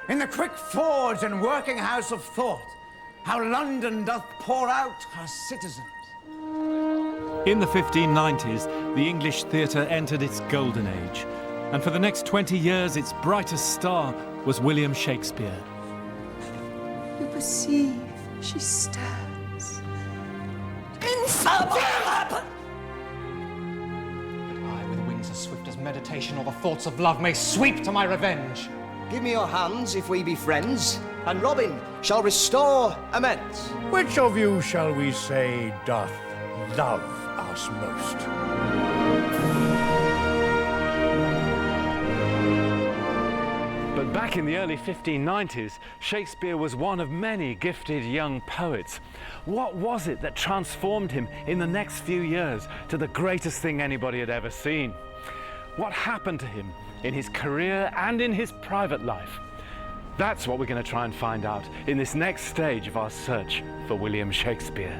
in the quick forge and working house of thought, how London doth pour out her citizens. In the 1590s, the English theatre entered its golden age, and for the next 20 years, its brightest star was William Shakespeare. You perceive, she stirs. Infernal! But I, with wings as swift as meditation or the thoughts of love, may sweep to my revenge. Give me your hands if we be friends, and Robin shall restore amends. Which of you shall we say doth love us most? But back in the early 1590s, Shakespeare was one of many gifted young poets. What was it that transformed him in the next few years to the greatest thing anybody had ever seen? What happened to him in his career and in his private life? That's what we're going to try and find out in this next stage of our search for William Shakespeare.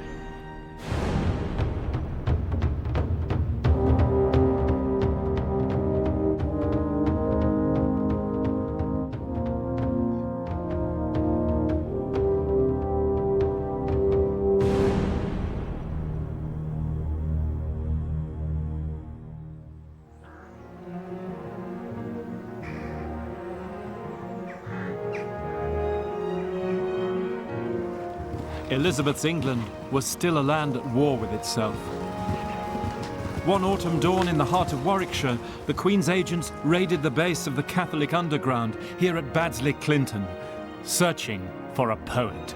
Elizabeth's England was still a land at war with itself. One autumn dawn in the heart of Warwickshire, the Queen's agents raided the base of the Catholic underground here at Baddesley Clinton, searching for a poet.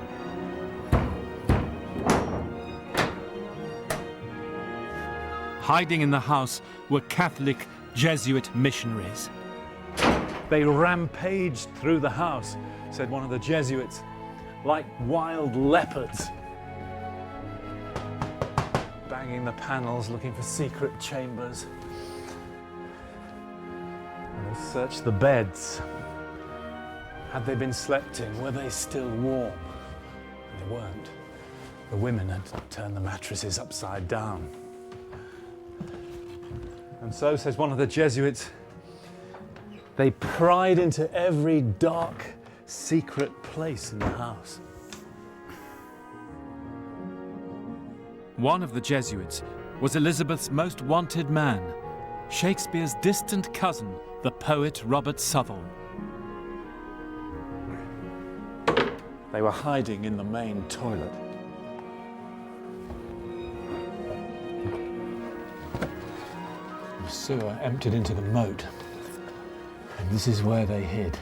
Hiding in the house were Catholic Jesuit missionaries. They rampaged through the house, said one of the Jesuits, like wild leopards, banging the panels, looking for secret chambers. And they searched the beds. Had they been slept in? Were they still warm? They weren't. The women had turned the mattresses upside down. And so, says one of the Jesuits, they pried into every dark, secret place in the house. One of the Jesuits was Elizabeth's most wanted man, Shakespeare's distant cousin, the poet Robert Southall. They were hiding in the main toilet. The sewer emptied into the moat, and this is where they hid,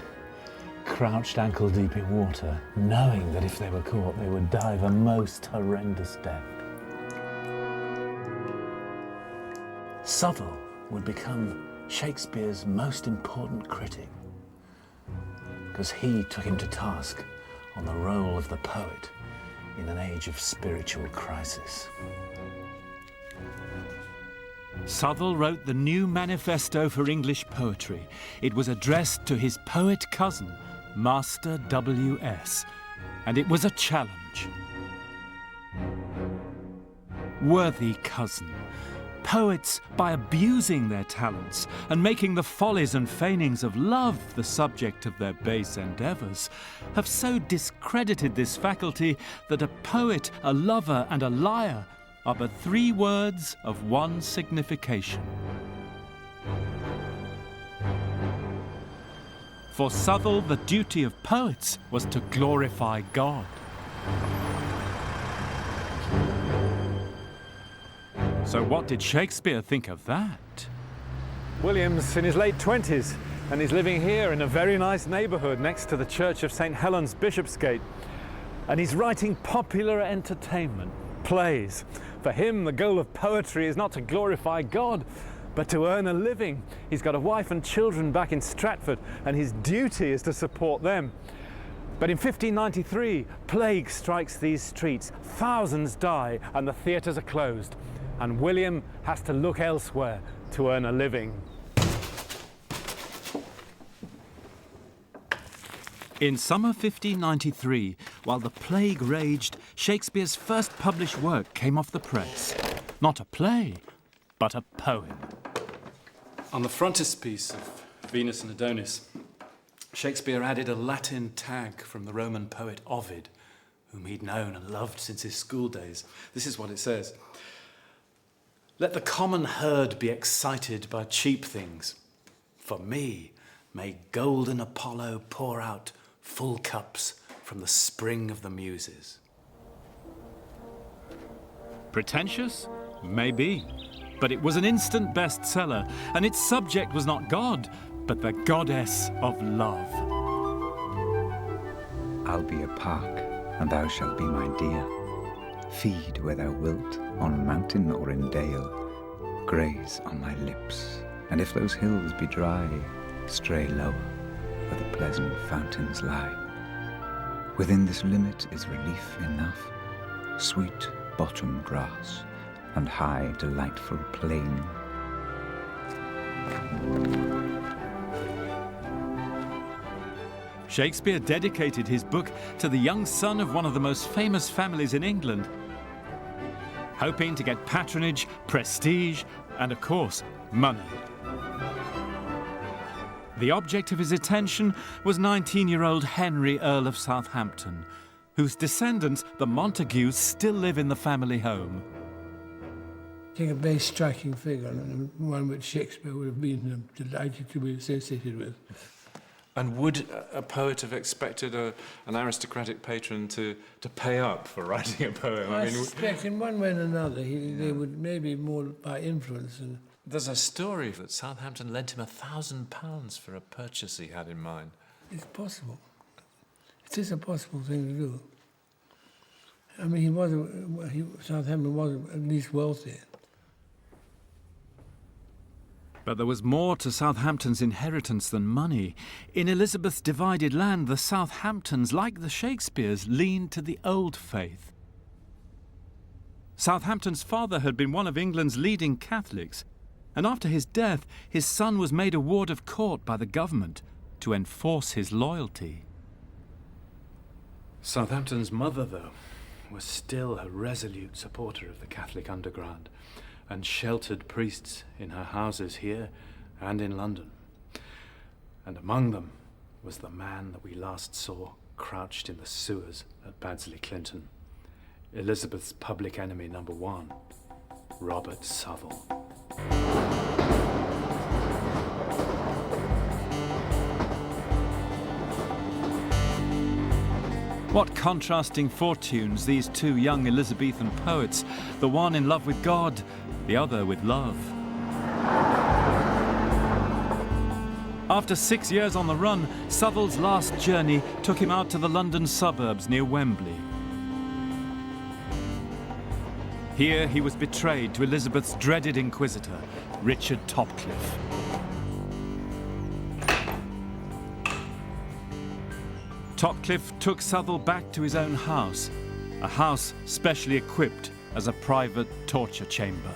crouched ankle deep in water, knowing that if they were caught, they would die a most horrendous death. Southall would become Shakespeare's most important critic, because he took him to task on the role of the poet in an age of spiritual crisis. Southall wrote the new manifesto for English poetry. It was addressed to his poet cousin, Master W.S., and it was a challenge. Worthy cousin, poets, by abusing their talents and making the follies and feignings of love the subject of their base endeavours, have so discredited this faculty that a poet, a lover, and a liar are but three words of one signification. For Southall, the duty of poets was to glorify God. So what did Shakespeare think of that? William's in his late 20s, and he's living here in a very nice neighbourhood next to the Church of St. Helens, Bishopsgate. And he's writing popular entertainment, plays. For him, the goal of poetry is not to glorify God, but to earn a living. He's got a wife and children back in Stratford, and his duty is to support them. But in 1593, plague strikes these streets. Thousands die, and the theatres are closed. And William has to look elsewhere to earn a living. In summer 1593, while the plague raged, Shakespeare's first published work came off the press. Not a play, but a poem. On the frontispiece of Venus and Adonis, Shakespeare added a Latin tag from the Roman poet Ovid, whom he'd known and loved since his school days. This is what it says. Let the common herd be excited by cheap things. For me, may golden Apollo pour out full cups from the spring of the Muses. Pretentious? Maybe. But it was an instant bestseller, and its subject was not God, but the goddess of love. I'll be a park, and thou shalt be my deer. Feed where thou wilt, on mountain or in dale. Graze on my lips, and if those hills be dry, stray lower, where the pleasant fountains lie. Within this limit is relief enough, sweet bottom grass, and high delightful plain. Shakespeare dedicated his book to the young son of one of the most famous families in England, hoping to get patronage, prestige, and of course, money. The object of his attention was 19-year-old Henry, Earl of Southampton, whose descendants, the Montagues, still live in the family home. I think a very striking figure, and one which Shakespeare would have been delighted to be associated with. And would a poet have expected an aristocratic patron to pay up for writing a poem? I suspect in one way or another they would, maybe more by influence. And there's a story that Southampton lent him £1,000 for a purchase he had in mind. It's possible. It is a possible thing to do. I mean, Southampton was at least wealthy. But there was more to Southampton's inheritance than money. In Elizabeth's divided land, the Southamptons, like the Shakespeares, leaned to the old faith. Southampton's father had been one of England's leading Catholics, and after his death, his son was made a ward of court by the government to enforce his loyalty. Southampton's mother, though, was still a resolute supporter of the Catholic underground, and sheltered priests in her houses here and in London. And among them was the man that we last saw crouched in the sewers at Baddesley Clinton, Elizabeth's public enemy number one, Robert Southall. What contrasting fortunes these two young Elizabethan poets, the one in love with God, the other with love. After 6 years on the run, Southall's last journey took him out to the London suburbs near Wembley. Here he was betrayed to Elizabeth's dreaded inquisitor, Richard Topcliffe. Topcliffe took Southall back to his own house, a house specially equipped as a private torture chamber.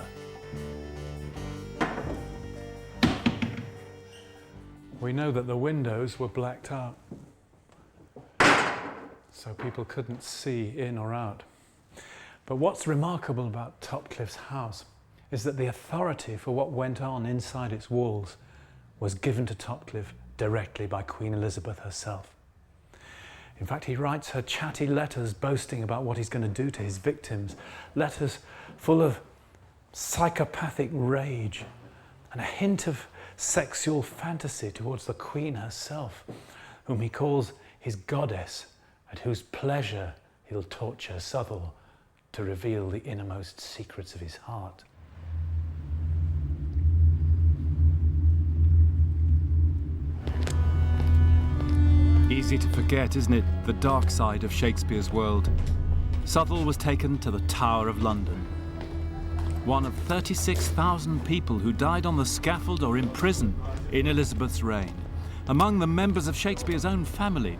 We know that the windows were blacked out, so people couldn't see in or out. But what's remarkable about Topcliffe's house is that the authority for what went on inside its walls was given to Topcliffe directly by Queen Elizabeth herself. In fact, he writes her chatty letters boasting about what he's going to do to his victims, letters full of psychopathic rage and a hint of sexual fantasy towards the Queen herself, whom he calls his goddess, at whose pleasure he'll torture Southall to reveal the innermost secrets of his heart. Easy to forget, isn't it, the dark side of Shakespeare's world. Southall was taken to the Tower of London. One of 36,000 people who died on the scaffold or in prison in Elizabeth's reign, among them members of Shakespeare's own family.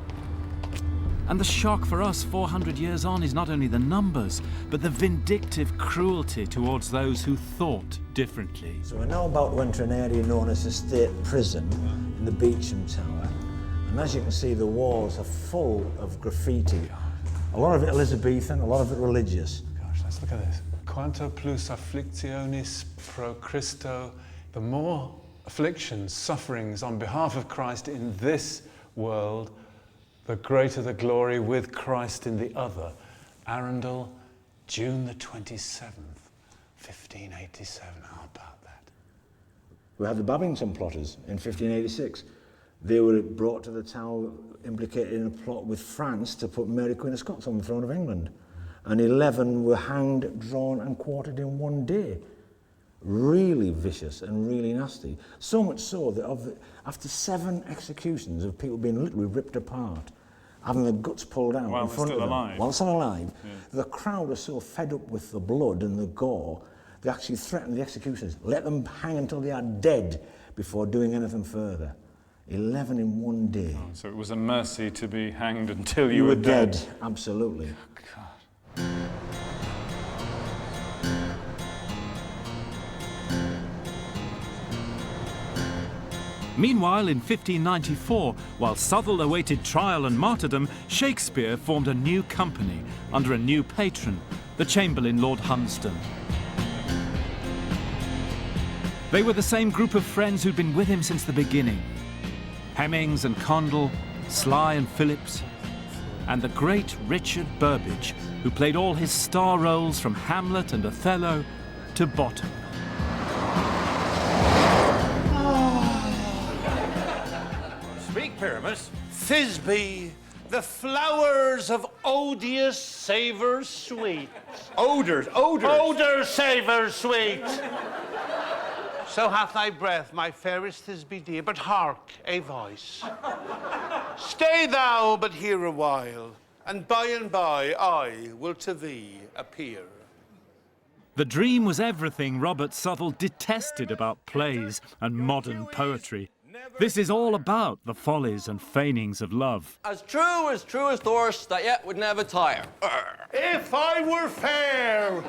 And the shock for us 400 years on is not only the numbers, but the vindictive cruelty towards those who thought differently. So we're now about to enter an area known as the State Prison in the Beauchamp Tower. And as you can see, the walls are full of graffiti. A lot of it Elizabethan, a lot of it religious. Gosh, let's look at this. Quanto plus afflictionis pro Christo. The more afflictions, sufferings on behalf of Christ in this world, the greater the glory with Christ in the other. Arundel, June the 27th, 1587. How about that? We had the Babington plotters in 1586. They were brought to the Tower implicated in a plot with France to put Mary Queen of Scots on the throne of England. And 11 were hanged, drawn and quartered in one day. Really vicious and really nasty. So much so that after 7 executions of people being literally ripped apart, having their guts pulled out While in front of them, alive. while still alive, Yeah. the crowd were so fed up with the blood and the gore, they actually threatened the executioners, let them hang until they are dead before doing anything further. 11 in one day. Oh, so it was a mercy to be hanged until You were dead. Absolutely. God. Meanwhile, in 1594, while Southwell awaited trial and martyrdom, Shakespeare formed a new company under a new patron, the Chamberlain Lord Hunsdon. They were the same group of friends who'd been with him since the beginning. Hemmings and Condell, Sly and Phillips, and the great Richard Burbage, who played all his star roles from Hamlet and Othello to Bottom. Speak, Pyramus. Thisbe, the flowers of odious savour sweet. Odors. Odour savour sweet. So hath thy breath, my fairest Thisbe dear, but hark, a voice. Stay thou but here a while, and by I will to thee appear. The dream was everything Robert Southwell detested about plays and modern poetry. This is all about the follies and feignings of love. As true as Thorst that yet would never tire. If I were fair,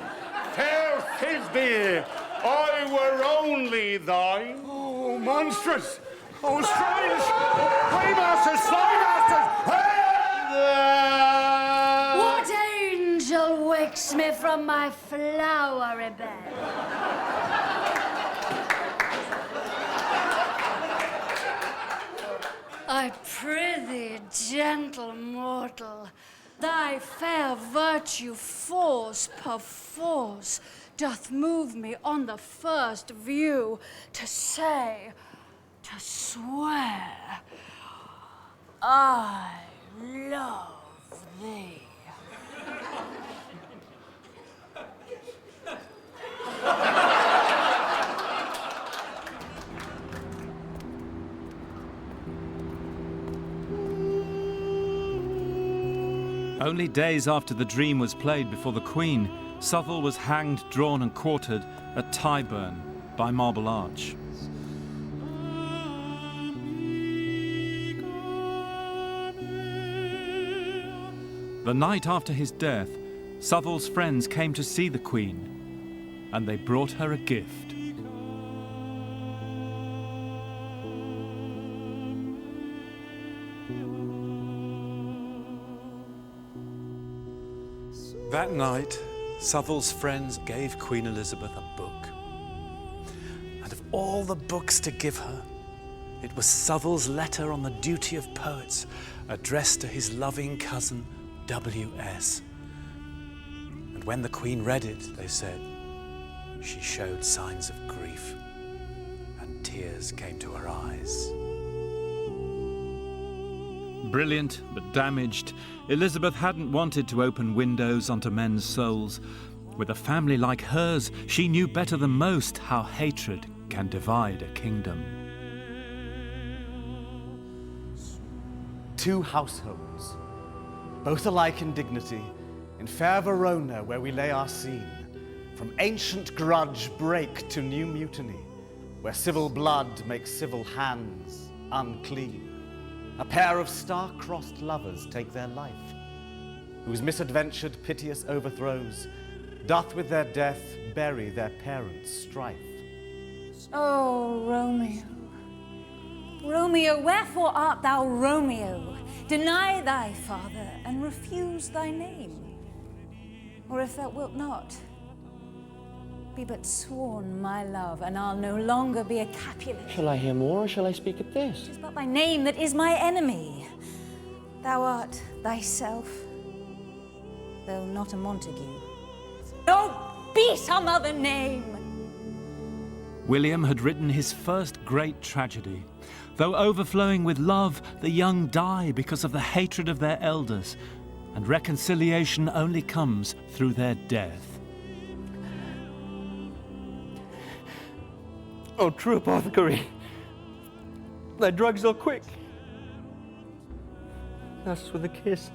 fair Thisbe, I were only thine. Oh, monstrous! Oh, strange! Waymasters, slymasters! What angel wakes me from my flowery bed? I prithee, gentle mortal, thy fair virtue force perforce doth move me on the first view to say, to swear, I love thee. Only days after the dream was played before the Queen, Southwell was hanged, drawn and quartered at Tyburn by Marble Arch. The night after his death, Southwell's friends came to see the Queen, and they brought her a gift. That night, Southwell's friends gave Queen Elizabeth a book. And of all the books to give her, it was Southwell's letter on the duty of poets, addressed to his loving cousin, W.S. And when the Queen read it, they said, she showed signs of grief, and tears came to her eyes. Brilliant but damaged, Elizabeth hadn't wanted to open windows onto men's souls. With a family like hers, she knew better than most how hatred can divide a kingdom. Two households, both alike in dignity, in fair Verona where we lay our scene, from ancient grudge break to new mutiny, where civil blood makes civil hands unclean. A pair of star-crossed lovers take their life, whose misadventured piteous overthrows doth with their death bury their parents' strife. Oh, Romeo, Romeo, wherefore art thou Romeo? Deny thy father and refuse thy name. Or if thou wilt not, Be but sworn my love, and I'll no longer be a Capulet. Shall I hear more, or shall I speak at this? 'Tis but thy name that is my enemy. Thou art thyself, though not a Montague. No, be some other name! William had written his first great tragedy. Though overflowing with love, the young die because of the hatred of their elders, and reconciliation only comes through their death. Oh, true apothecary, thy drugs are quick. Thus with a kiss,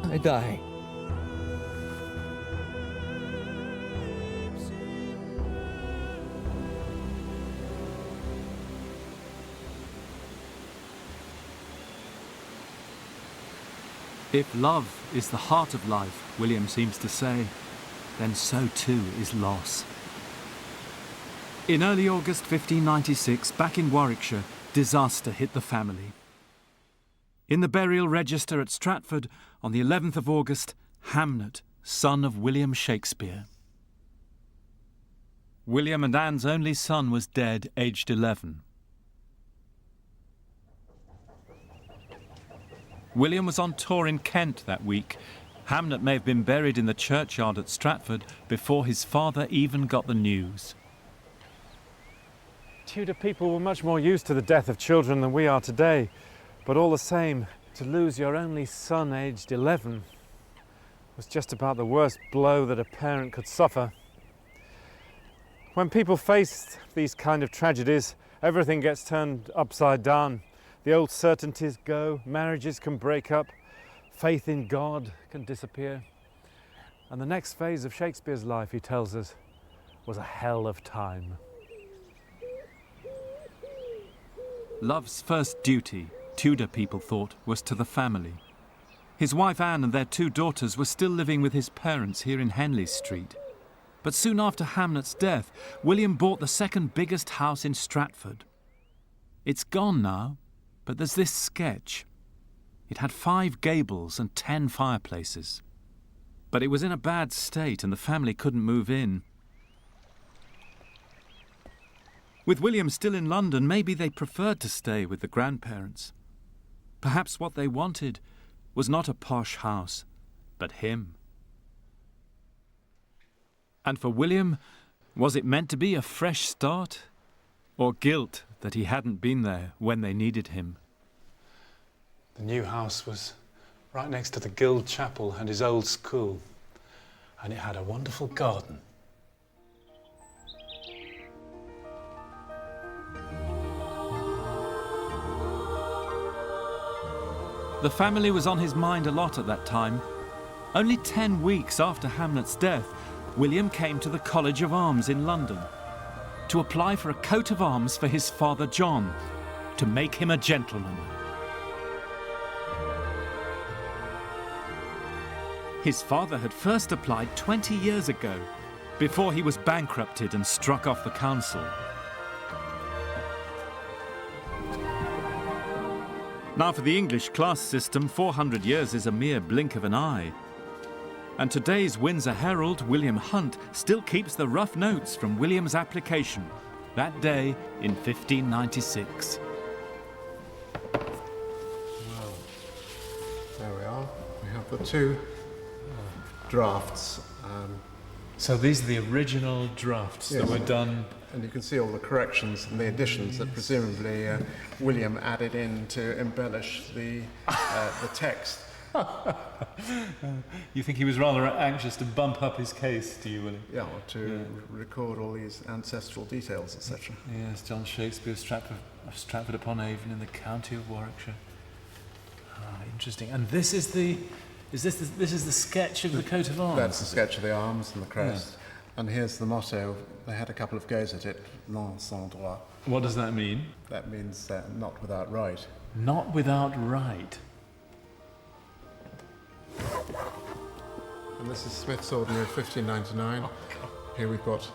I die. If love is the heart of life, William seems to say, then so too is loss. In early August 1596, back in Warwickshire, disaster hit the family. In the burial register at Stratford, on the 11th of August, Hamnet, son of William Shakespeare. William and Anne's only son was dead, aged 11. William was on tour in Kent that week. Hamnet may have been buried in the churchyard at Stratford before his father even got the news. Tudor people were much more used to the death of children than we are today, but all the same, to lose your only son aged 11 was just about the worst blow that a parent could suffer. When people face these kind of tragedies, everything gets turned upside down. The old certainties go, marriages can break up, faith in God can disappear. And the next phase of Shakespeare's life, he tells us, was a hell of time. Love's first duty, Tudor people thought, was to the family. His wife Anne and their 2 daughters were still living with his parents here in Henley Street. But soon after Hamnet's death, William bought the second biggest house in Stratford. It's gone now, but there's this sketch. It had 5 gables and 10 fireplaces. But it was in a bad state and the family couldn't move in. With William still in London, maybe they preferred to stay with the grandparents. Perhaps what they wanted was not a posh house, but him. And for William, was it meant to be a fresh start? Or guilt that he hadn't been there when they needed him? The new house was right next to the Guild Chapel and his old school, and it had a wonderful garden. The family was on his mind a lot at that time. Only 10 weeks after Hamnet's death, William came to the College of Arms in London to apply for a coat of arms for his father John, to make him a gentleman. His father had first applied 20 years ago, before he was bankrupted and struck off the council. Now for the English class system, 400 years is a mere blink of an eye. And today's Windsor Herald, William Hunt, still keeps the rough notes from William's application, that day in 1596. Well, there we are. We have the 2 drafts. So these are the original drafts that were done. And you can see all the corrections and the additions that presumably William added in to embellish the text. You think he was rather anxious to bump up his case, do you, William? Yeah, or to record all these ancestral details, etc. Yes, John Shakespeare, Stratford upon Avon in the county of Warwickshire. Ah, interesting. And this is the sketch of the coat of arms? That's the sketch of the arms and the crest. Yeah. And here's the motto. They had a couple of goes at it. Non sans droit. What does that mean? That means not without right. Not without right. And this is Smith's Ordinary of 1599. Oh, here we've got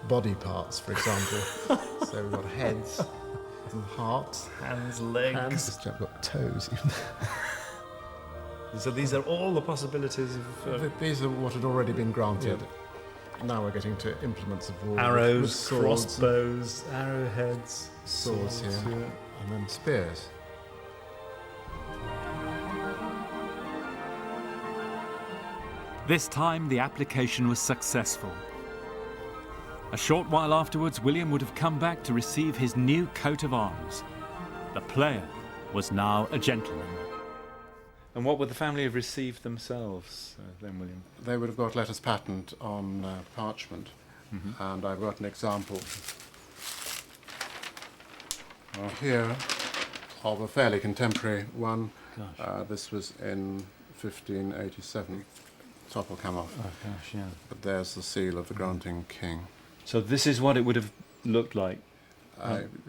body parts, for example. So we've got heads and hearts. Hands, legs. This chap got toes even. So these are all the possibilities of... These are what had already been granted. Now we're getting to implements of war. Arrows, swords, crossbows, arrowheads, swords here, and then spears. This time the application was successful. A short while afterwards, William would have come back to receive his new coat of arms. The player was now a gentleman. And what would the family have received themselves, then, William? They would have got letters patent on parchment, and I've got an example here of a fairly contemporary one. This was in 1587. Top will come off. Oh gosh, yeah. But there's the seal of the granting king. So this is what it would have looked like.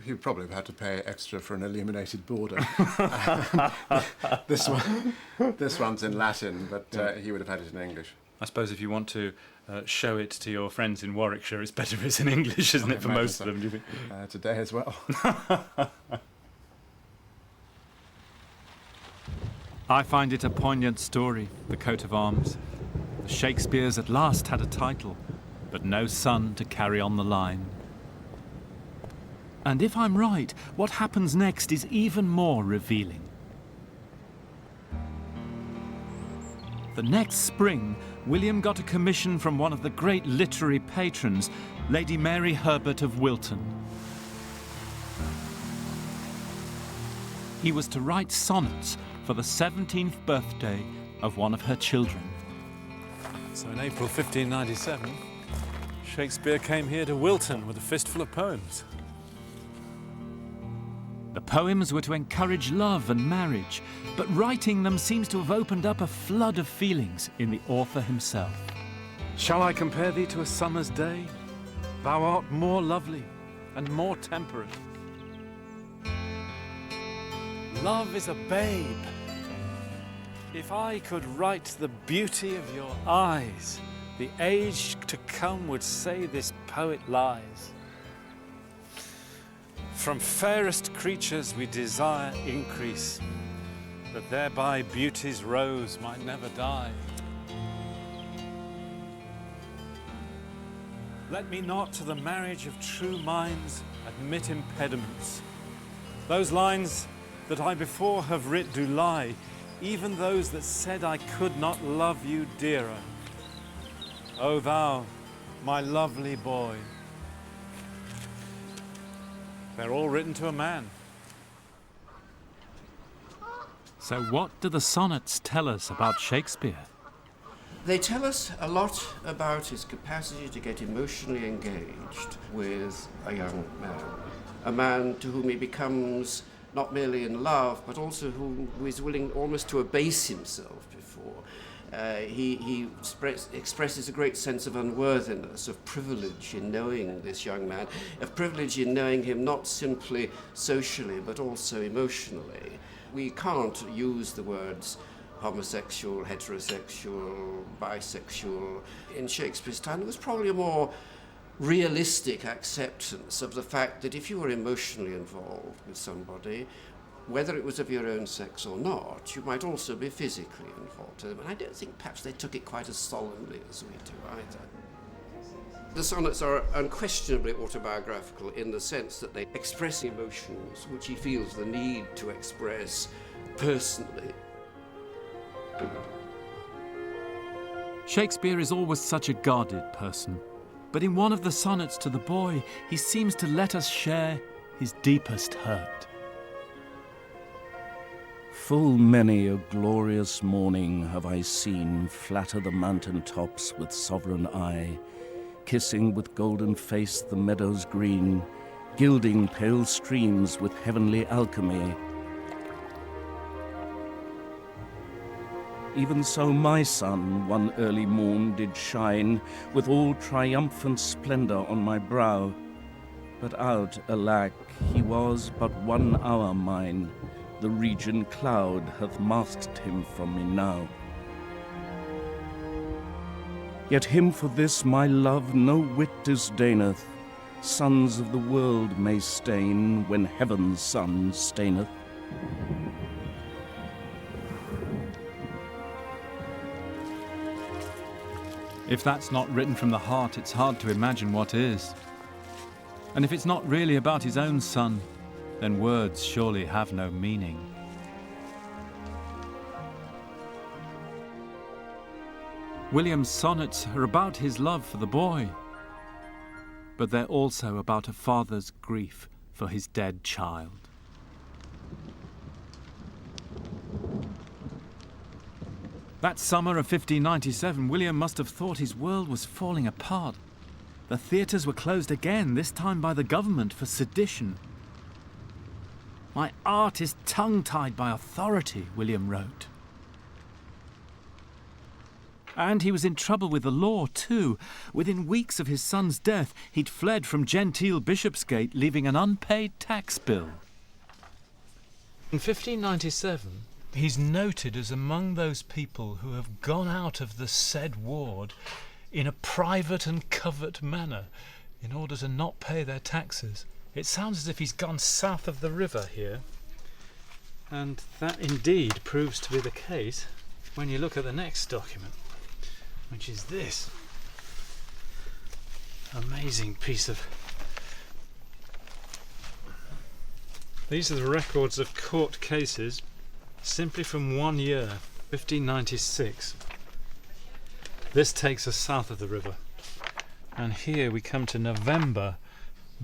He probably have had to pay extra for an illuminated border. this one's in Latin, but he would have had it in English. I suppose if you want to show it to your friends in Warwickshire, it's better if it's in English, isn't it, for most of them, do you think? Today as well. I find it a poignant story, the coat of arms. The Shakespeares at last had a title, but no son to carry on the line. And if I'm right, what happens next is even more revealing. The next spring, William got a commission from one of the great literary patrons, Lady Mary Herbert of Wilton. He was to write sonnets for the 17th birthday of one of her children. So in April 1597, Shakespeare came here to Wilton with a fistful of poems. The poems were to encourage love and marriage, but writing them seems to have opened up a flood of feelings in the author himself. Shall I compare thee to a summer's day? Thou art more lovely and more temperate. Love is a babe. If I could write the beauty of your eyes, the age to come would say this poet lies. From fairest creatures we desire increase, that thereby beauty's rose might never die. Let me not to the marriage of true minds admit impediments. Those lines that I before have writ do lie, even those that said I could not love you dearer. O thou, my lovely boy. They're all written to a man. So what do the sonnets tell us about Shakespeare? They tell us a lot about his capacity to get emotionally engaged with a young man. A man to whom he becomes not merely in love, but also who is willing almost to abase himself before. He expresses a great sense of unworthiness, of privilege in knowing this young man, of privilege in knowing him not simply socially, but also emotionally. We can't use the words homosexual, heterosexual, bisexual. In Shakespeare's time, there was probably a more realistic acceptance of the fact that if you were emotionally involved with somebody, whether it was of your own sex or not, you might also be physically involved to them. And I don't think perhaps they took it quite as solemnly as we do either. The sonnets are unquestionably autobiographical in the sense that they express emotions which he feels the need to express personally. Shakespeare is always such a guarded person, but in one of the sonnets to the boy, he seems to let us share his deepest hurt. Full many a glorious morning have I seen flatter the mountain tops with sovereign eye, kissing with golden face the meadows green, gilding pale streams with heavenly alchemy. Even so my sun one early morn did shine, with all triumphant splendour on my brow. But out, alack, he was but 1 hour mine, the region cloud hath masked him from me now. Yet him for this my love no whit disdaineth, sons of the world may stain when heaven's sun staineth. If that's not written from the heart, it's hard to imagine what is. And if it's not really about his own son, then words surely have no meaning. William's sonnets are about his love for the boy, but they're also about a father's grief for his dead child. That summer of 1597, William must have thought his world was falling apart. The theatres were closed again, this time by the government for sedition. "My art is tongue-tied by authority," William wrote. And he was in trouble with the law, too. Within weeks of his son's death, he'd fled from genteel Bishopsgate, leaving an unpaid tax bill. In 1597, he's noted as among those people who have gone out of the said ward in a private and covert manner in order to not pay their taxes. It sounds as if he's gone south of the river here. And that indeed proves to be the case when you look at the next document, which is this amazing piece of... These are the records of court cases simply from 1 year, 1596. This takes us south of the river. And here we come to November.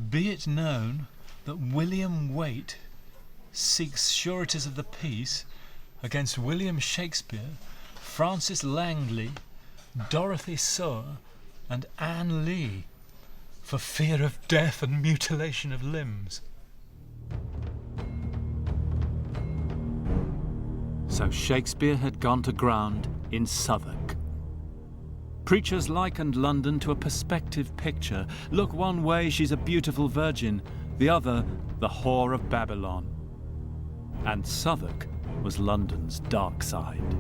"Be it known that William Waite seeks sureties of the peace against William Shakespeare, Francis Langley, Dorothy Sower, and Anne Lee, for fear of death and mutilation of limbs." So Shakespeare had gone to ground in Southwark. Preachers likened London to a perspective picture. Look one way, she's a beautiful virgin, the other, the whore of Babylon. And Southwark was London's dark side.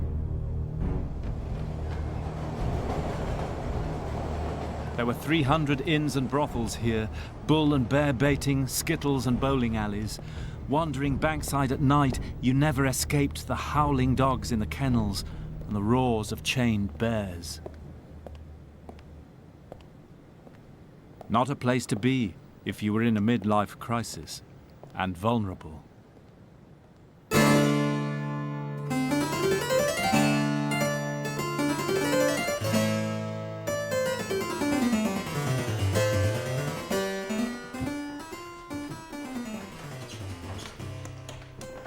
There were 300 inns and brothels here, bull and bear baiting, skittles and bowling alleys. Wandering Bankside at night, you never escaped the howling dogs in the kennels and the roars of chained bears. Not a place to be if you were in a midlife crisis and vulnerable.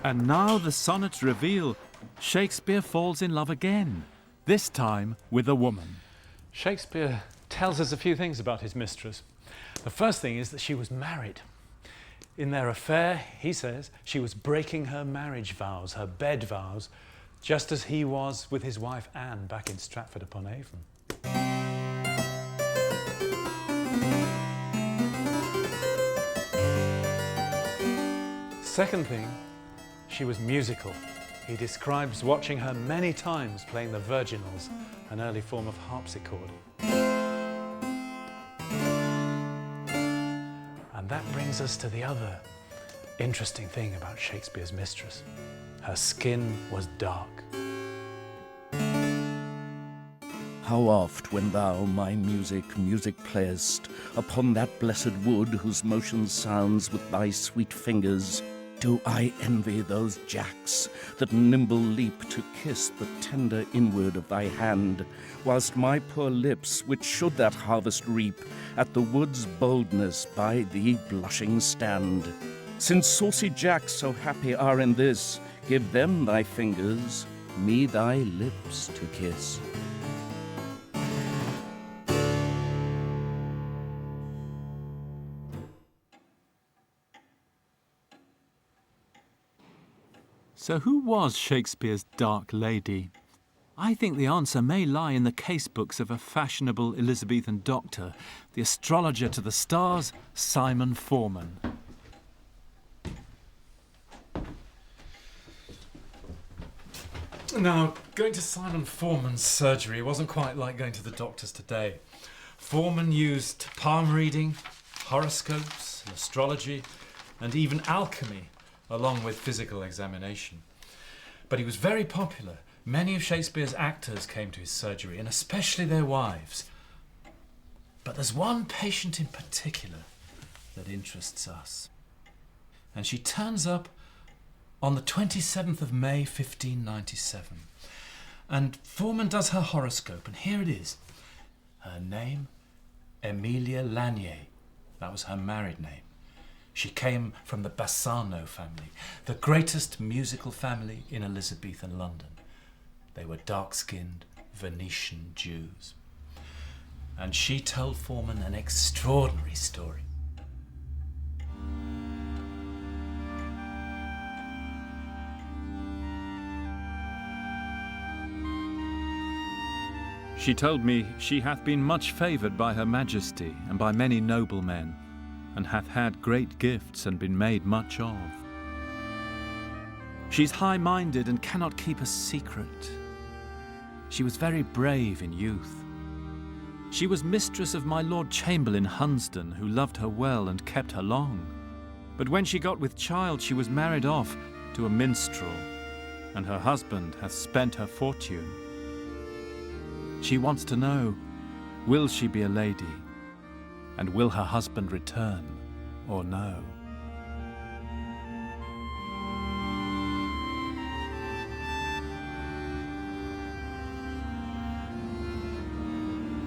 And now the sonnets reveal Shakespeare falls in love again, this time with a woman. Shakespeare tells us a few things about his mistress. The first thing is that she was married. In their affair, he says, she was breaking her marriage vows, her bed vows, just as he was with his wife Anne back in Stratford-upon-Avon. Second thing, she was musical. He describes watching her many times playing the virginals, an early form of harpsichord. And that brings us to the other interesting thing about Shakespeare's mistress. Her skin was dark. How oft, when thou my music playest, upon that blessed wood whose motion sounds with thy sweet fingers, do I envy those jacks that nimble leap to kiss the tender inward of thy hand, whilst my poor lips, which should that harvest reap, at the wood's boldness by thee blushing stand. Since saucy jacks so happy are in this, give them thy fingers, me thy lips to kiss. So who was Shakespeare's dark lady? I think the answer may lie in the casebooks of a fashionable Elizabethan doctor, the astrologer to the stars, Simon Forman. Now, going to Simon Forman's surgery wasn't quite like going to the doctor's today. Forman used palm reading, horoscopes, astrology, and even alchemy, along with physical examination. But he was very popular. Many of Shakespeare's actors came to his surgery, and especially their wives. But there's one patient in particular that interests us. And she turns up on the 27th of May, 1597. And Foreman does her horoscope, and here it is. Her name, Emilia Lanier. That was her married name. She came from the Bassano family, the greatest musical family in Elizabethan London. They were dark-skinned Venetian Jews. And she told Foreman an extraordinary story. She told me she hath been much favoured by her majesty and by many noblemen, and hath had great gifts and been made much of. She's high-minded and cannot keep a secret. She was very brave in youth. She was mistress of my Lord Chamberlain Hunsdon, who loved her well and kept her long. But when she got with child, she was married off to a minstrel, and her husband hath spent her fortune. She wants to know, will she be a lady, and will her husband return, or no?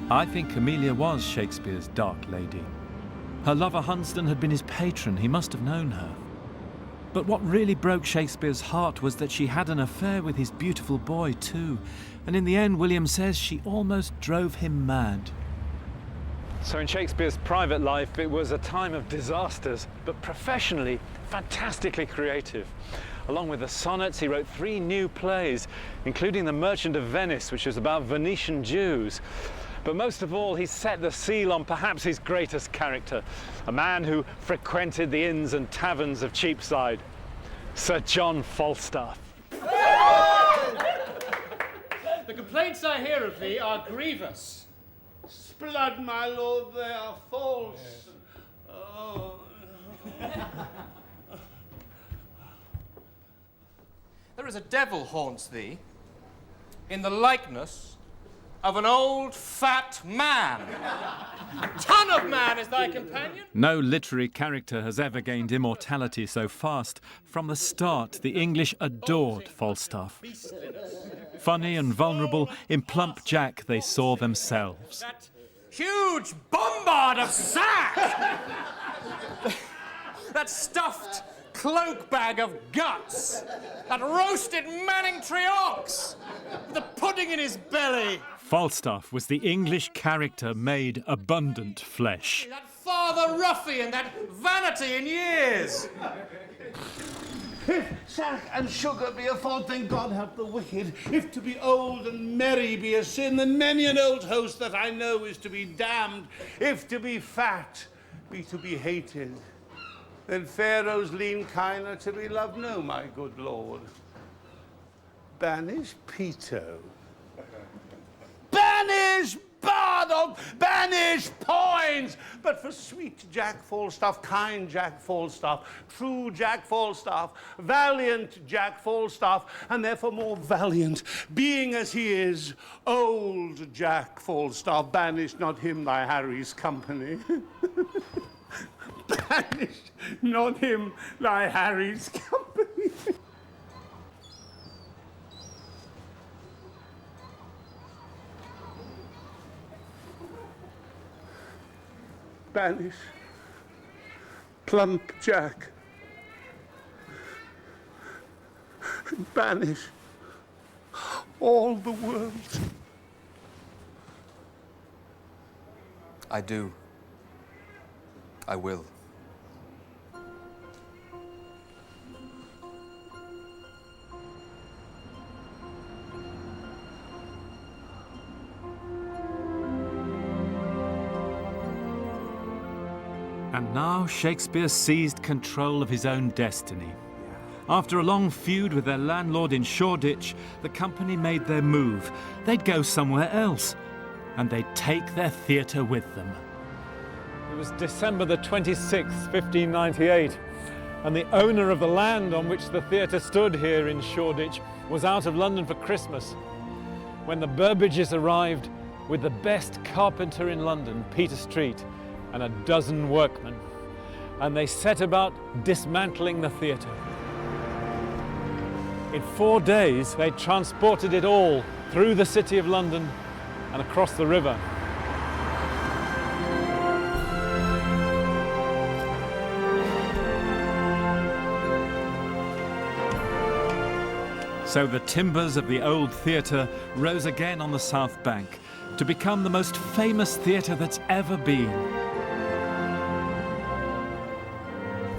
I think Emilia was Shakespeare's dark lady. Her lover Hunsdon had been his patron, he must have known her. But what really broke Shakespeare's heart was that she had an affair with his beautiful boy too, and in the end William says she almost drove him mad. So in Shakespeare's private life it was a time of disasters, but professionally fantastically creative. Along with the sonnets, he wrote 3 new plays, including The Merchant of Venice, which was about Venetian Jews. But most of all, he set the seal on perhaps his greatest character, a man who frequented the inns and taverns of Cheapside, Sir John Falstaff. The complaints I hear of thee are grievous. Sblood, my lord, they are false. Oh. There is a devil haunts thee in the likeness of an old fat man. Ton of man is thy companion. No literary character has ever gained immortality so fast. From the start, the English adored Falstaff. Funny and vulnerable, in plump Jack they saw themselves. That huge bombard of sack! That stuffed cloak bag of guts! That roasted Manningtree ox! With the pudding in his belly! Falstaff was the English character made abundant flesh. That father ruffian, that vanity in years! If sack and sugar be a fault, then God help the wicked. If to be old and merry be a sin, then many an old host that I know is to be damned. If to be fat be to be hated, then Pharaoh's lean kine are to be loved. No, my good lord. Banish Peto. Banish Bardolph, banish Poins! But for sweet Jack Falstaff, kind Jack Falstaff, true Jack Falstaff, valiant Jack Falstaff, and therefore more valiant, being as he is, old Jack Falstaff, banish not him thy Harry's company. Banish not him thy Harry's company. Banish plump Jack. Banish all the world. I do. I will. And now Shakespeare seized control of his own destiny. After a long feud with their landlord in Shoreditch, the company made their move. They'd go somewhere else, and they'd take their theatre with them. It was December the 26th, 1598, And the owner of the land on which the theatre stood here in Shoreditch was out of London for Christmas when the Burbidges arrived with the best carpenter in London, Peter Street, and a dozen workmen. And they set about dismantling the theatre. In 4 days, they transported it all through the city of London and across the river. So the timbers of the old theatre rose again on the South Bank to become the most famous theatre that's ever been.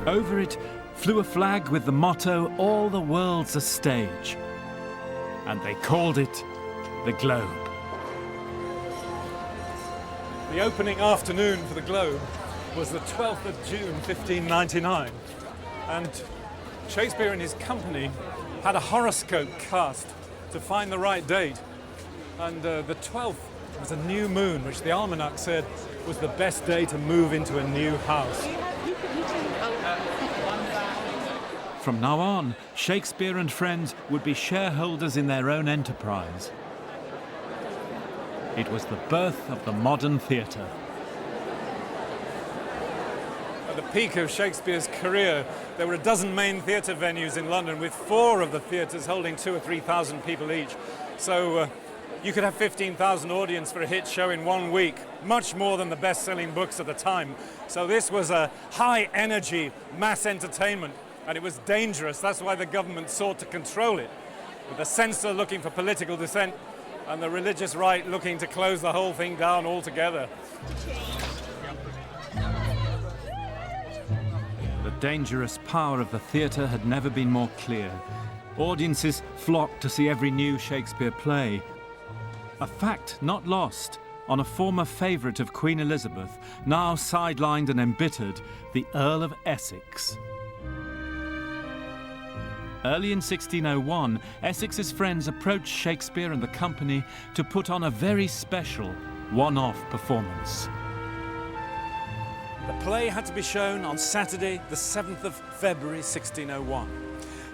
Over it flew a flag with the motto, "All the world's a stage." And they called it the Globe. The opening afternoon for the Globe was the 12th of June, 1599. And Shakespeare and his company had a horoscope cast to find the right date. And the 12th was a new moon, which the almanac said was the best day to move into a new house. From now on, Shakespeare and friends would be shareholders in their own enterprise. It was the birth of the modern theatre. At the peak of Shakespeare's career, there were a dozen main theatre venues in London, with 4 of the theatres holding 2,000 or 3,000 people each. So you could have 15,000 audience for a hit show in 1 week, much more than the best-selling books at the time. So this was a high-energy mass entertainment, and it was dangerous. That's why the government sought to control it, with the censor looking for political dissent and the religious right looking to close the whole thing down altogether. The dangerous power of the theatre had never been more clear. Audiences flocked to see every new Shakespeare play. A fact not lost on a former favourite of Queen Elizabeth, now sidelined and embittered, the Earl of Essex. Early in 1601, Essex's friends approached Shakespeare and the company to put on a very special one-off performance. The play had to be shown on Saturday, the 7th of February, 1601.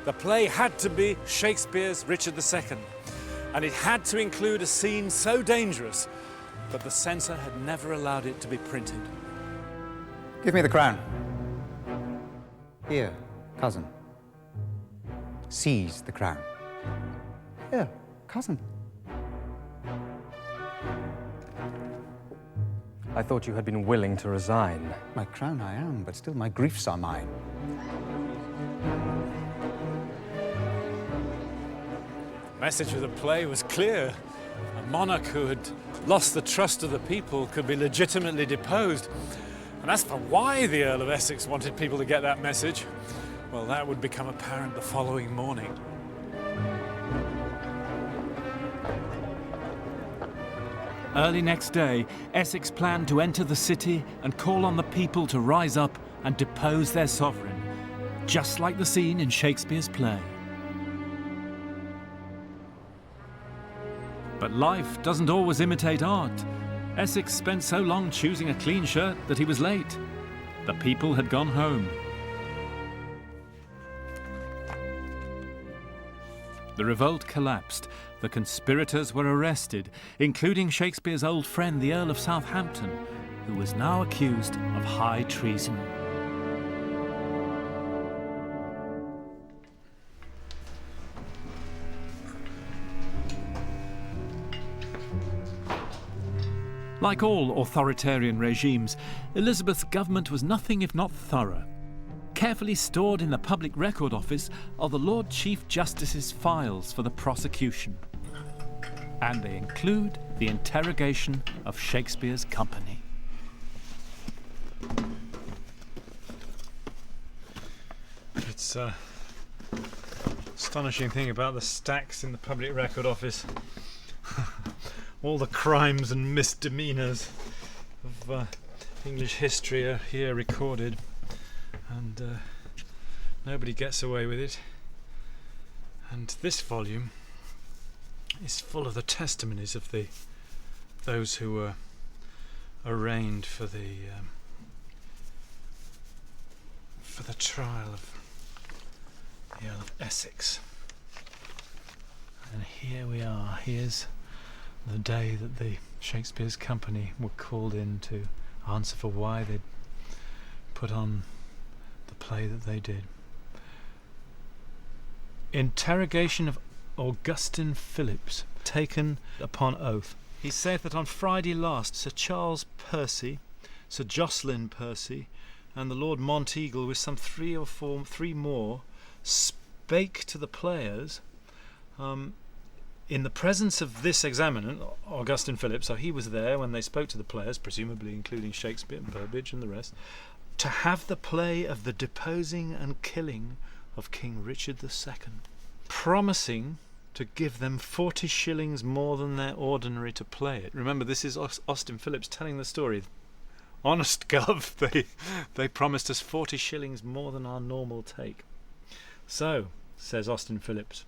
The play had to be Shakespeare's Richard II, and it had to include a scene so dangerous that the censor had never allowed it to be printed. Give me the crown. Here, cousin. Seize the crown. Here, cousin. I thought you had been willing to resign. My crown I am, but still my griefs are mine. The message of the play was clear. A monarch who had lost the trust of the people could be legitimately deposed. And as for why the Earl of Essex wanted people to get that message, well, that would become apparent the following morning. Early next day, Essex planned to enter the city and call on the people to rise up and depose their sovereign, just like the scene in Shakespeare's play. But life doesn't always imitate art. Essex spent so long choosing a clean shirt that he was late. The people had gone home. The revolt collapsed. The conspirators were arrested, including Shakespeare's old friend, the Earl of Southampton, who was now accused of high treason. Like all authoritarian regimes, Elizabeth's government was nothing if not thorough. Carefully stored in the Public Record Office are the Lord Chief Justice's files for the prosecution. And they include the interrogation of Shakespeare's company. It's an astonishing thing about the stacks in the Public Record Office. All the crimes and misdemeanours of English history are here recorded, and nobody gets away with it. And this volume is full of the testimonies of those who were arraigned for the trial of the Earl of Essex. And here we are. Here's the day that the Shakespeare's company were called in to answer for why they'd put on the play that they did. Interrogation of Augustine Phillips, taken upon oath. He saith that on Friday last Sir Charles Percy, Sir Jocelyn Percy, and the Lord Monteagle with some three more spake to the players in the presence of this examinant, Augustine Phillips, so he was there when they spoke to the players, presumably including Shakespeare and Burbage and the rest, to have the play of the deposing and killing of King Richard II, promising to give them 40 shillings more than their ordinary to play it. Remember, this is Austin Phillips telling the story. Honest gov, they promised us 40 shillings more than our normal take. So, says Austin Phillips,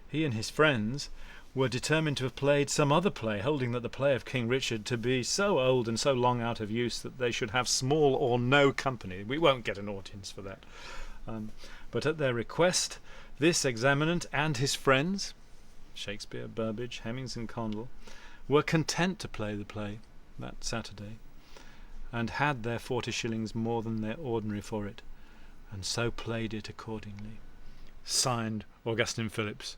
he and his friends were determined to have played some other play, holding that the play of King Richard to be so old and so long out of use that they should have small or no company. We won't get an audience for that. But at their request, this examinant and his friends, Shakespeare, Burbage, Hemmings and Condell, were content to play the play that Saturday, and had their 40 shillings more than their ordinary for it, and so played it accordingly. Signed, Augustine Phillips.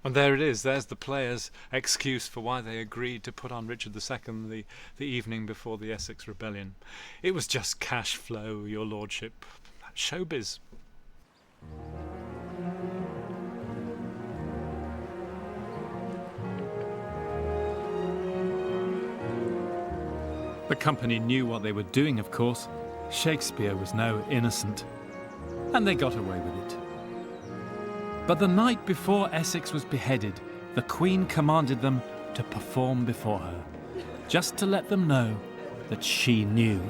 And there it is, there's the players' excuse for why they agreed to put on Richard II the evening before the Essex Rebellion. It was just cash flow, your lordship. Showbiz. The company knew what they were doing, of course. Shakespeare was no innocent. And they got away with it. But the night before Essex was beheaded, the Queen commanded them to perform before her, just to let them know that she knew.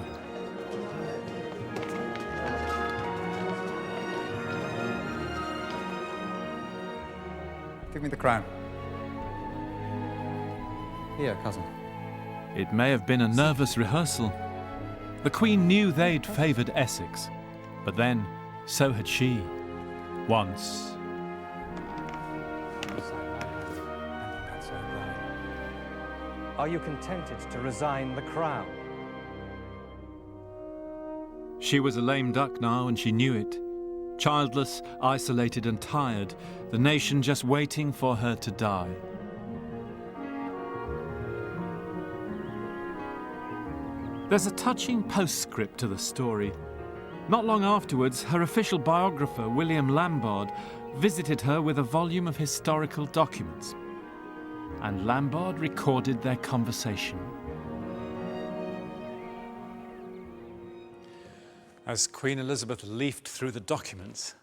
Give me the crown. Here, cousin. It may have been a nervous rehearsal. The Queen knew they'd favoured Essex, but then so had she. Once. Are you contented to resign the crown? She was a lame duck now, and she knew it. Childless, isolated and tired, the nation just waiting for her to die. There's a touching postscript to the story. Not long afterwards, her official biographer, William Lambard, visited her with a volume of historical documents. And Lambard recorded their conversation. As Queen Elizabeth leafed through the documents,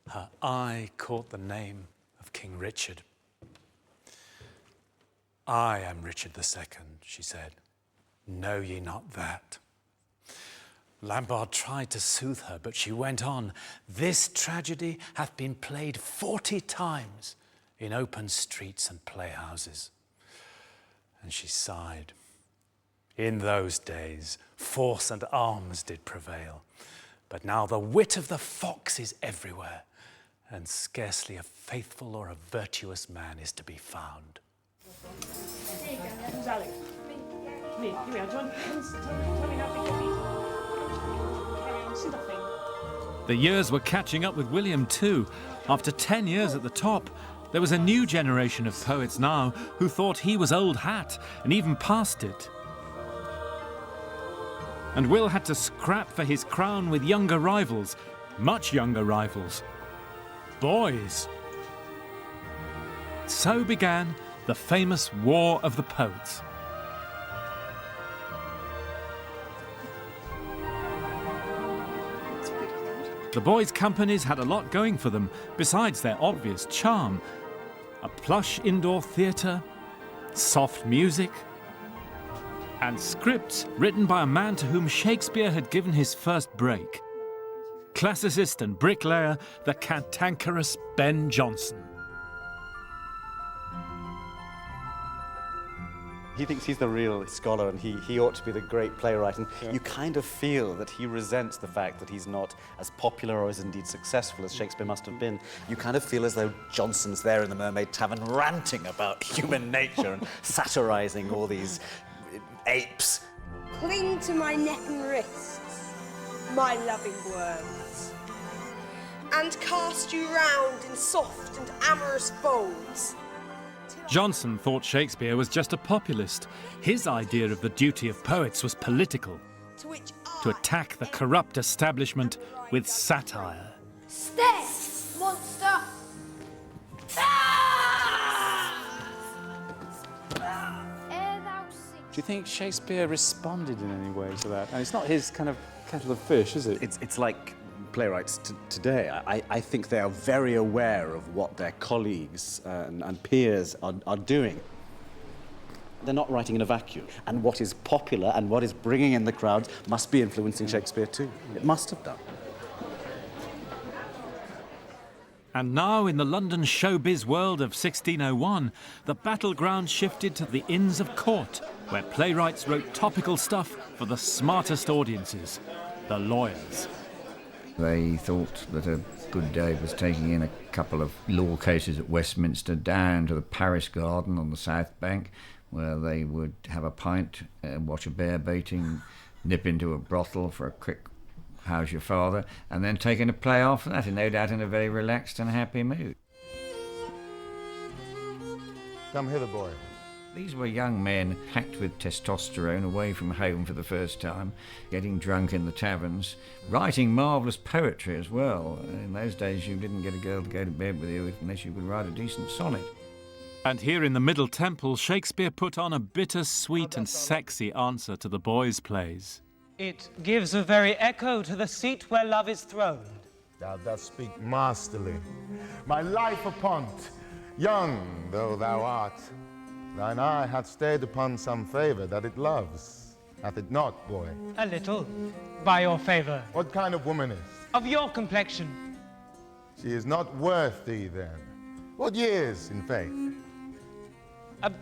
her eye caught the name of King Richard. I am Richard II, she said. Know ye not that? Lambard tried to soothe her, but she went on. This tragedy hath been played 40 times in open streets and playhouses. And she sighed. In those days, force and arms did prevail, but now the wit of the fox is everywhere, and scarcely a faithful or a virtuous man is to be found. There you go, who's Alex? Me. Here we are. Tell me how big your feet are. Carry on stuffing. The years were catching up with William too. After 10 years at the top, there was a new generation of poets now who thought he was old hat and even past it. And Will had to scrap for his crown with younger rivals, much younger rivals. Boys. So began the famous War of the Poets. The boys' companies had a lot going for them, besides their obvious charm. A plush indoor theatre, soft music, and scripts written by a man to whom Shakespeare had given his first break. Classicist and bricklayer, the cantankerous Ben Jonson. He thinks he's the real scholar and he ought to be the great playwright, and you kind of feel that he resents the fact that he's not as popular or as indeed successful as Shakespeare must have been. You kind of feel as though Johnson's there in the Mermaid Tavern ranting about human nature and satirising all these apes. Cling to my neck and wrists, my loving words, and cast you round in soft and amorous folds. Johnson thought Shakespeare was just a populist. His idea of the duty of poets was political, to attack the corrupt establishment with satire. Stay, monster! Do you think Shakespeare responded in any way to that? And it's not his kind of kettle of fish, is it? It's like playwrights today. I think they are very aware of what their colleagues and peers are doing. They're not writing in a vacuum. And what is popular and what is bringing in the crowds must be influencing Shakespeare too. It must have done. And now, in the London showbiz world of 1601, the battleground shifted to the Inns of Court, where playwrights wrote topical stuff for the smartest audiences, the lawyers. They thought that a good day was taking in a couple of law cases at Westminster down to the Paris Garden on the South Bank, where they would have a pint, watch a bear baiting, nip into a brothel for a quick "How's your father?" and then taking a play after that, and no doubt in a very relaxed and happy mood. Come hither, boy. These were young men packed with testosterone, away from home for the first time, getting drunk in the taverns, writing marvellous poetry as well. In those days you didn't get a girl to go to bed with you unless you could write a decent sonnet. And here in the Middle Temple, Shakespeare put on a bitter-sweet and sexy answer to the boys' plays. It gives a very echo to the seat where love is throned. Thou dost speak masterly. My life upon't, young though thou art, thine eye hath stayed upon some favour that it loves, hath it not, boy? A little, by your favour. What kind of woman is? Of your complexion. She is not worth thee, then. What years, in faith?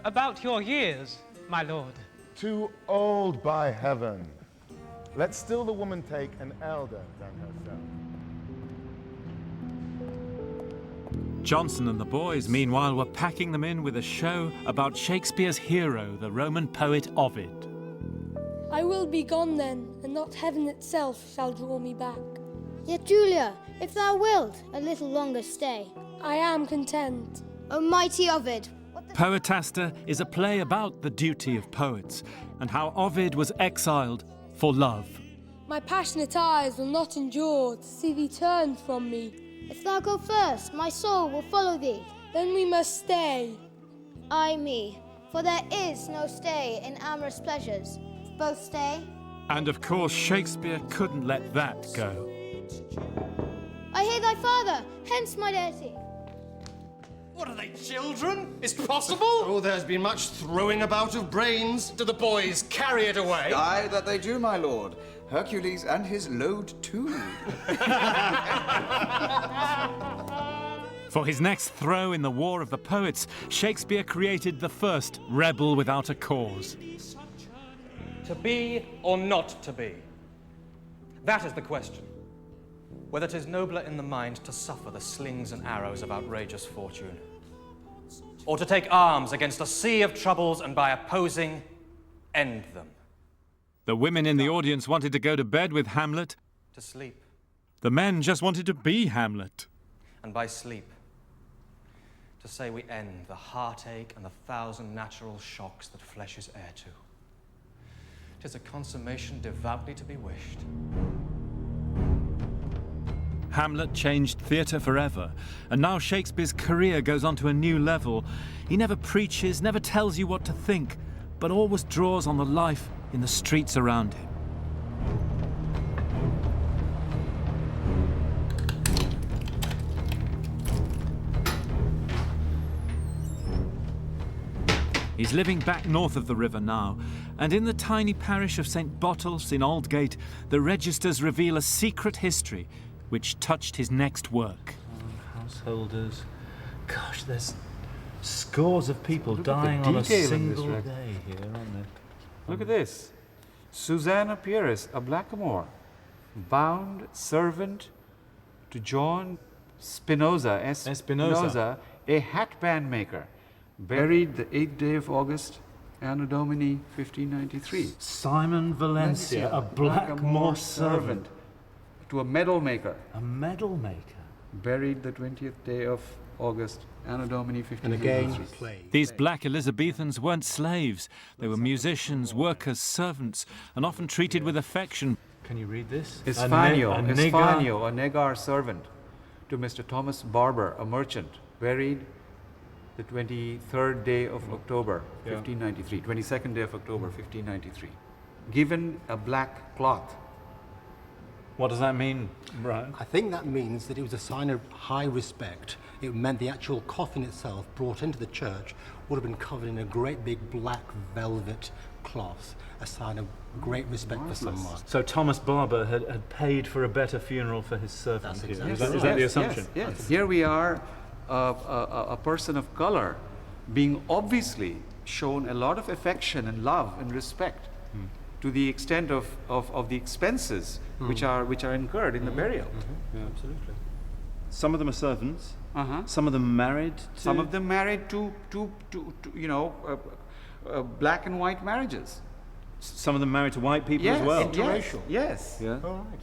About your years, my lord. Too old, by heaven. Let still the woman take an elder than herself. Johnson and the boys, meanwhile, were packing them in with a show about Shakespeare's hero, the Roman poet Ovid. I will be gone then, and not heaven itself shall draw me back. Yet, Julia, if thou wilt a little longer stay. I am content. O mighty Ovid! Poetaster is a play about the duty of poets, and how Ovid was exiled for love. My passionate eyes will not endure to see thee turn from me. If thou go first, my soul will follow thee. Then we must stay. Ay me, for there is no stay in amorous pleasures. Both stay. And of course, Shakespeare couldn't let that go. I hear thy father, hence my deity. What are they, children? Is it possible? Oh, there's been much throwing about of brains. Do the boys carry it away? Aye, that they do, my lord. Hercules and his load too. For his next throw in the War of the Poets, Shakespeare created the first rebel without a cause. To be or not to be? That is the question. Whether 'tis nobler in the mind to suffer the slings and arrows of outrageous fortune, or to take arms against a sea of troubles and by opposing, end them. The women in the audience wanted to go to bed with Hamlet. To sleep. The men just wanted to be Hamlet. And by sleep, to say we end the heartache and the thousand natural shocks that flesh is heir to. 'Tis a consummation devoutly to be wished. Hamlet changed theatre forever, and now Shakespeare's career goes on to a new level. He never preaches, never tells you what to think, but always draws on the life in the streets around him. He's living back north of the river now, and in the tiny parish of St. Botolph's in Aldgate, the registers reveal a secret history which touched his next work. Householders. Gosh, there's Scores of people dying on a single day here, aren't there? Look at this. Susanna Pierce, a blackamoor, bound servant to John Spinoza, Spinoza, a hatband maker, buried the 8th day of August, Anno Domini 1593. Simon Valencia, a blackamoor servant. To a medal maker. A medal maker. Buried the 20th day of August, Anno Domini 1593. These black Elizabethans weren't slaves. They were musicians, workers, servants, and often treated with affection. Can you read this? Esfanio, a Negar servant, to Mr. Thomas Barber, a merchant, buried the 23rd day of October, 1593, 22nd day of October, 1593. Given a black cloth. What does that mean, Brian? I think that means that it was a sign of high respect. It meant the actual coffin itself, brought into the church, would have been covered in a great big black velvet cloth, a sign of great respect for someone. So Thomas Barber had paid for a better funeral for his servant. That's exactly Is that the assumption? Yes. Here we are, a person of color being obviously shown a lot of affection and love and respect to the extent of the expenses which are incurred in the burial. Yeah, absolutely. Some of them are servants. Some of them married to... Some of them married to black and white marriages. Some of them married to white people as well. Interracial. Yes. Yeah. All right.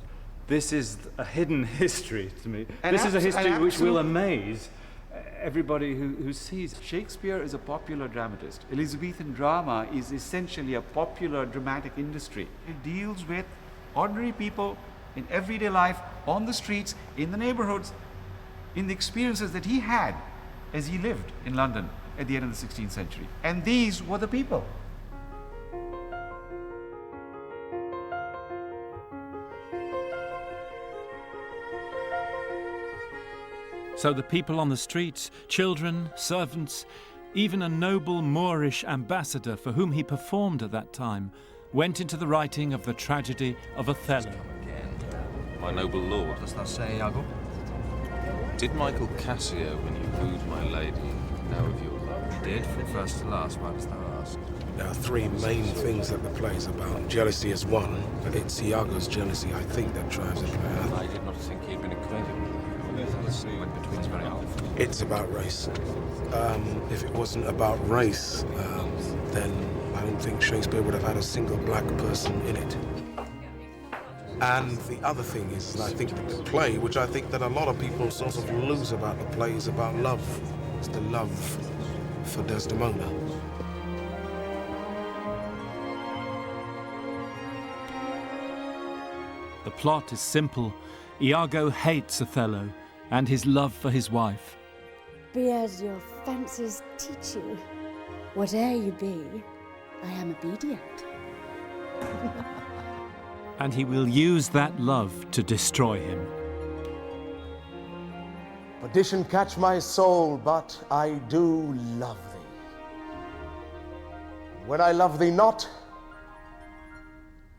This is a hidden history to me. And this is a history which will amaze everybody who sees. Shakespeare is a popular dramatist. Elizabethan drama is essentially a popular dramatic industry. It deals with ordinary people in everyday life, on the streets, in the neighborhoods, in the experiences that he had as he lived in London at the end of the 16th century. And these were the people. So the people on the streets, children, servants, even a noble Moorish ambassador for whom he performed at that time, went into the writing of the tragedy of Othello. My noble lord, dost thou say, Iago? Did Michael Cassio, when you wooed my lady, know of your love? He did, from first to last. Why dost thou ask? There are three main things that the play is about. Jealousy is one, but it's Iago's jealousy, I think, that drives the play. I did not think he had been acquainted with her. Went between us very often. It's about race. If it wasn't about race, then I don't think Shakespeare would have had a single black person in it. And the other thing is, I think that the play, which I think that a lot of people sort of lose about the play, is about love. It's the love for Desdemona. The plot is simple. Iago hates Othello and his love for his wife. Be as your fancies teach you. Whate'er you be, I am obedient. And he will use that love to destroy him. Perdition catch my soul, but I do love thee. When I love thee not,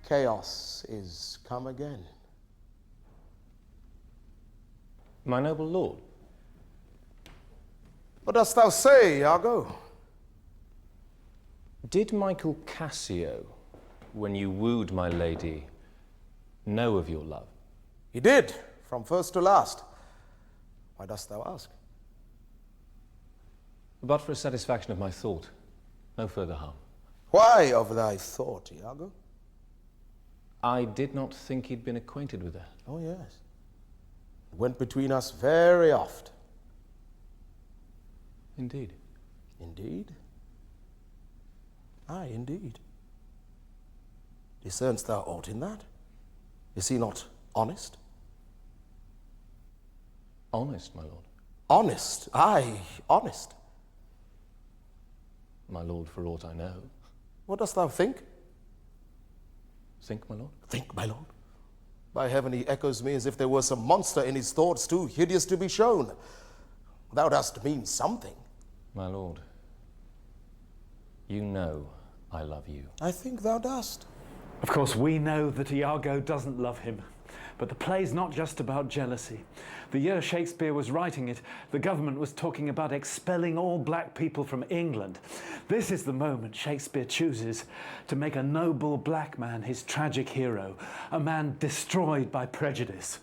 chaos is come again. My noble lord. What dost thou say, Iago? Did Michael Cassio, when you wooed my lady, know of your love? He did, from first to last. Why dost thou ask? But for a satisfaction of my thought, no further harm. Why of thy thought, Iago? I did not think he'd been acquainted with her. Oh, yes. It went between us very oft. Indeed. Indeed? Aye, indeed. Discernst thou aught in that? Is he not honest? Honest, my lord. Honest? Aye, honest. My lord, for aught I know. What dost thou think? Think, my lord? Think, my lord. By heaven, he echoes me as if there were some monster in his thoughts too hideous to be shown. Thou dost mean something. My lord, you know I love you. I think thou dost. Of course, we know that Iago doesn't love him. But the play's not just about jealousy. The year Shakespeare was writing it, the government was talking about expelling all black people from England. This is the moment Shakespeare chooses to make a noble black man his tragic hero, a man destroyed by prejudice,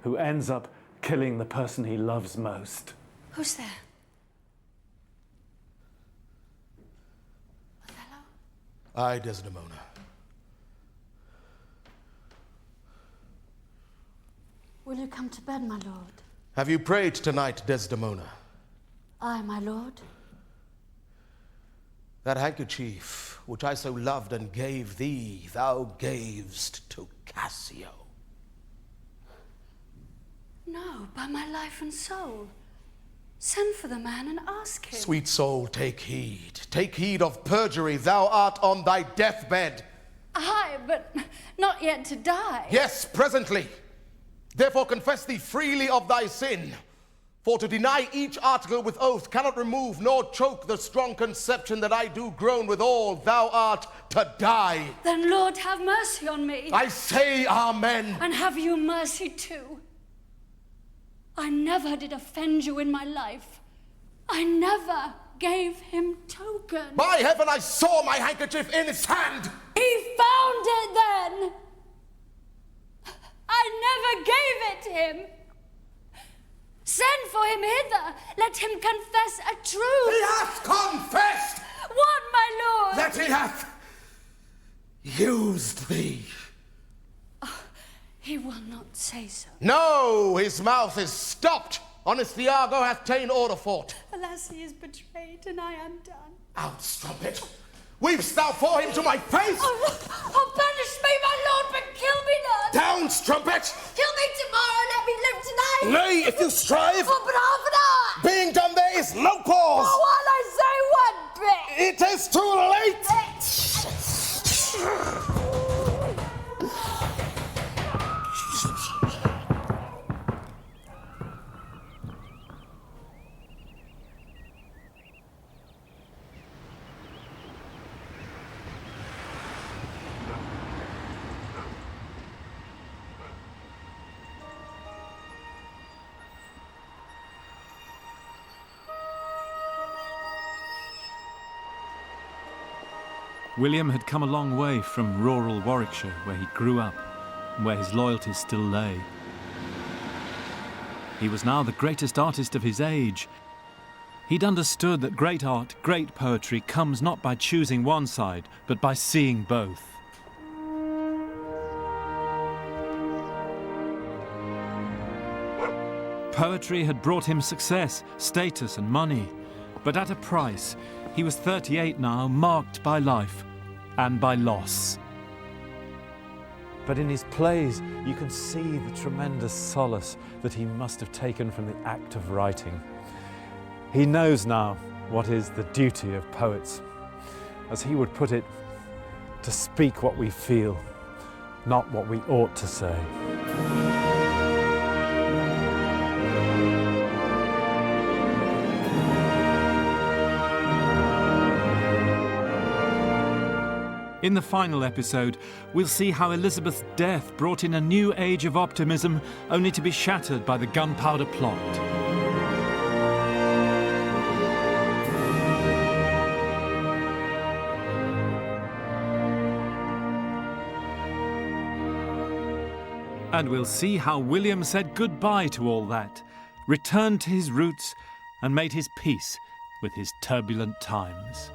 who ends up killing the person he loves most. Who's there? I, Desdemona. Will you come to bed, my lord? Have you prayed tonight, Desdemona? Aye, my lord. That handkerchief, which I so loved and gave thee, thou gavest to Cassio. No, by my life and soul. Send for the man and ask him. Sweet soul, take heed. Take heed of perjury. Thou art on thy deathbed. Aye, but not yet to die. Yes, presently. Therefore confess thee freely of thy sin. For to deny each article with oath cannot remove nor choke the strong conception that I do groan withal. Thou art to die. Then, Lord, have mercy on me. I say amen. And have you mercy too. I never did offend you in my life. I never gave him token. By heaven, I saw my handkerchief in his hand. He found it then. I never gave it him. Send for him hither. Let him confess a truth. He hath confessed. What, my lord? That he hath used thee. He will not say so. No, his mouth is stopped. Honest Iago hath ta'en order for't. Alas, he is betrayed, and I am done. Out, strumpet. Weepst thou for him to my face? Oh, punish me, my lord, but kill me not. Down, strumpet. Kill me tomorrow, let me live tonight. Nay, if you strive. Oh, but half an hour. Being done there is no cause. Oh, while I say one bit. It is too late. William had come a long way from rural Warwickshire, where he grew up and where his loyalties still lay. He was now the greatest artist of his age. He'd understood that great art, great poetry comes not by choosing one side, but by seeing both. Poetry had brought him success, status and money, but at a price. He was 38 now, marked by life and by loss. But in his plays, you can see the tremendous solace that he must have taken from the act of writing. He knows now what is the duty of poets. As he would put it, to speak what we feel, not what we ought to say. In the final episode, we'll see how Elizabeth's death brought in a new age of optimism, only to be shattered by the gunpowder plot. And we'll see how William said goodbye to all that, returned to his roots, and made his peace with his turbulent times.